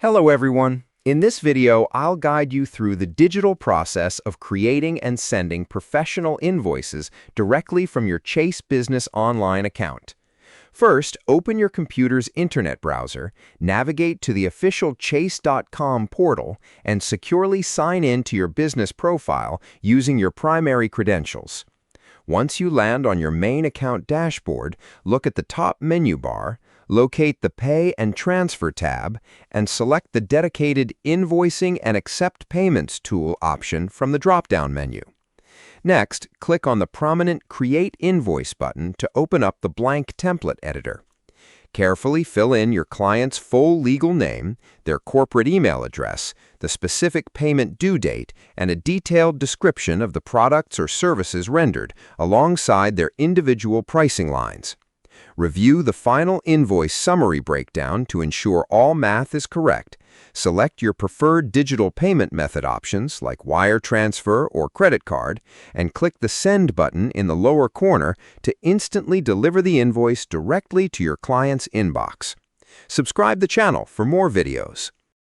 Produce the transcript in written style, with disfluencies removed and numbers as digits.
Hello everyone. In this video, I'll guide you through the digital process of creating and sending professional invoices directly from your Chase Business Online account. First, open your computer's internet browser, navigate to the official chase.com portal, and securely sign in to your business profile using your primary credentials. Once you land on your main account dashboard, look at the top menu bar, locate the Pay and Transfer tab, and select the dedicated Invoicing and Accept Payments tool option from the drop-down menu. Next, click on the prominent Create Invoice button to open up the blank template editor. Carefully fill in your client's full legal name, their corporate email address, the specific payment due date, and a detailed description of the products or services rendered, alongside their individual pricing lines. Review the final invoice summary breakdown to ensure all math is correct. Select your preferred digital payment method options like wire transfer or credit card, and click the Send button in the lower corner to instantly deliver the invoice directly to your client's inbox. Subscribe the channel for more videos.